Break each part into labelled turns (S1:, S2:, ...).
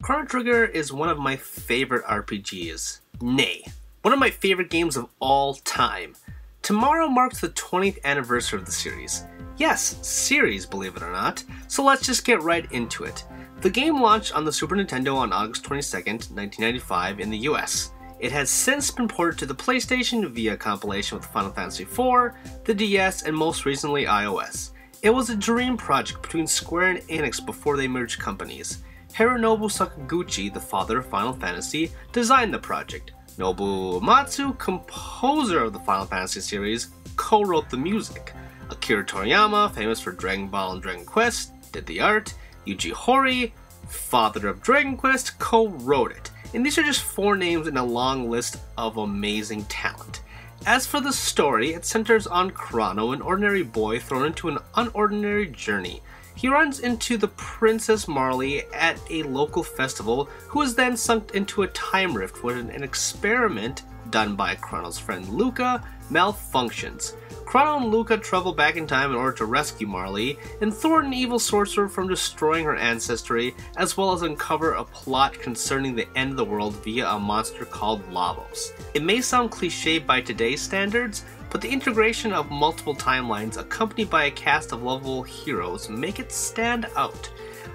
S1: Chrono Trigger is one of my favorite RPGs. Nay, one of my favorite games of all time. Tomorrow marks the 20th anniversary of the series. Yes, series, believe it or not. So let's just get right into it. The game launched on the Super Nintendo on August 22nd, 1995 in the US. It has since been ported to the PlayStation via compilation with Final Fantasy IV, the DS, and most recently iOS. It was a dream project between Square and Enix before they merged companies. Hironobu Sakaguchi, the father of Final Fantasy, designed the project. Nobuo Uematsu, composer of the Final Fantasy series, co-wrote the music. Akira Toriyama, famous for Dragon Ball and Dragon Quest, did the art. Yuji Horii, father of Dragon Quest, co-wrote it. And these are just 4 names in a long list of amazing talent. As for the story, it centers on Chrono, an ordinary boy thrown into an unordinary journey. He runs into the Princess Marley at a local festival, who is then sunk into a time rift when an experiment done by Chrono's friend Luca malfunctions. Chrono and Luca travel back in time in order to rescue Marley and thwart an evil sorcerer from destroying her ancestry, as well as uncover a plot concerning the end of the world via a monster called Lavos. It may sound cliché by today's standards, but the integration of multiple timelines accompanied by a cast of lovable heroes make it stand out.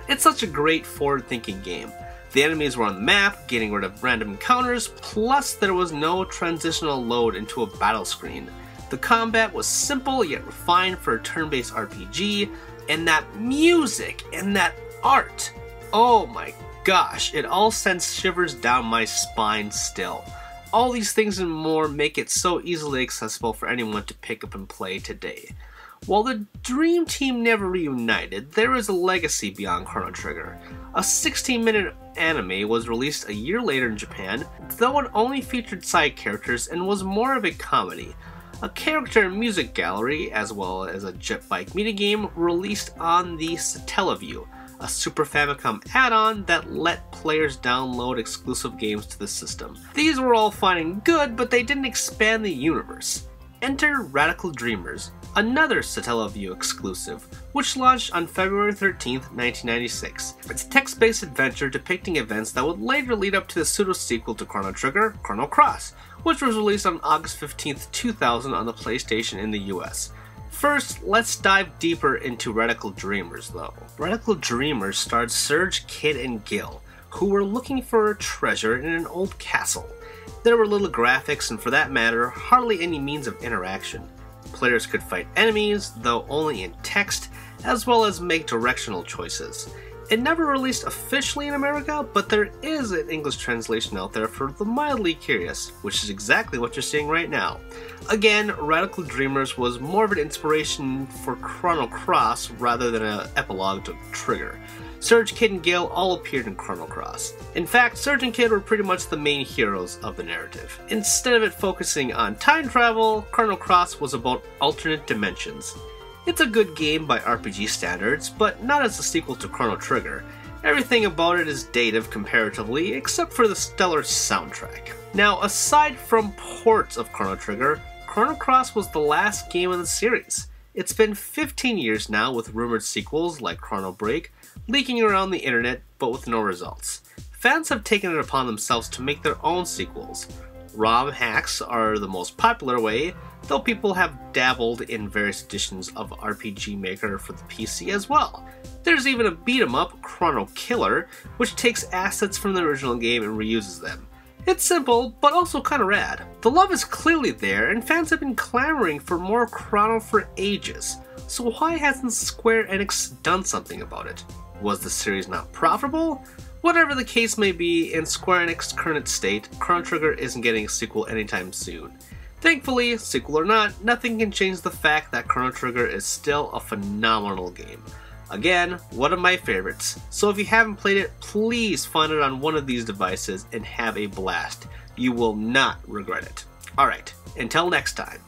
S1: It's such a great forward-thinking game. The enemies were on the map, getting rid of random encounters, plus there was no transitional load into a battle screen. The combat was simple yet refined for a turn-based RPG, and that music and that art, oh my gosh, it all sends shivers down my spine still. All these things and more make it so easily accessible for anyone to pick up and play today. While the Dream Team never reunited, there is a legacy beyond Chrono Trigger. A 16-minute anime was released a year later in Japan, though it only featured side characters and was more of a comedy. A character and music gallery, as well as a jet bike minigame, released on the Satellaview, a Super Famicom add-on that let players download exclusive games to the system. These were all fine and good, but they didn't expand the universe. Enter Radical Dreamers, another Satellaview exclusive, which launched on February 13th, 1996. It's a text-based adventure depicting events that would later lead up to the pseudo-sequel to Chrono Trigger, Chrono Cross, which was released on August 15th, 2000 on the PlayStation in the US. First, let's dive deeper into Radical Dreamers though. Radical Dreamers starred Surge, Kid, and Gil, who were looking for a treasure in an old castle. There were little graphics and, for that matter, hardly any means of interaction. Players could fight enemies, though only in text, as well as make directional choices. It never released officially in America, but there is an English translation out there for the mildly curious, which is exactly what you're seeing right now. Again, Radical Dreamers was more of an inspiration for Chrono Cross rather than an epilogue to Trigger. Surge, Kid, and Gil all appeared in Chrono Cross. In fact, Surge and Kid were pretty much the main heroes of the narrative. Instead of it focusing on time travel, Chrono Cross was about alternate dimensions. It's a good game by RPG standards, but not as a sequel to Chrono Trigger. Everything about it is dated comparatively, except for the stellar soundtrack. Now, aside from ports of Chrono Trigger, Chrono Cross was the last game in the series. It's been 15 years now, with rumored sequels like Chrono Break leaking around the internet, but with no results. Fans have taken it upon themselves to make their own sequels. ROM hacks are the most popular way, though people have dabbled in various editions of RPG Maker for the PC as well. There's even a beat-em-up, Chrono Killer, which takes assets from the original game and reuses them. It's simple, but also kinda rad. The love is clearly there, and fans have been clamoring for more Chrono for ages. So why hasn't Square Enix done something about it? Was the series not profitable? Whatever the case may be, in Square Enix's current state, Chrono Trigger isn't getting a sequel anytime soon. Thankfully, sequel or not, nothing can change the fact that Chrono Trigger is still a phenomenal game. Again, one of my favorites, so if you haven't played it, please find it on one of these devices and have a blast. You will not regret it. Alright, until next time.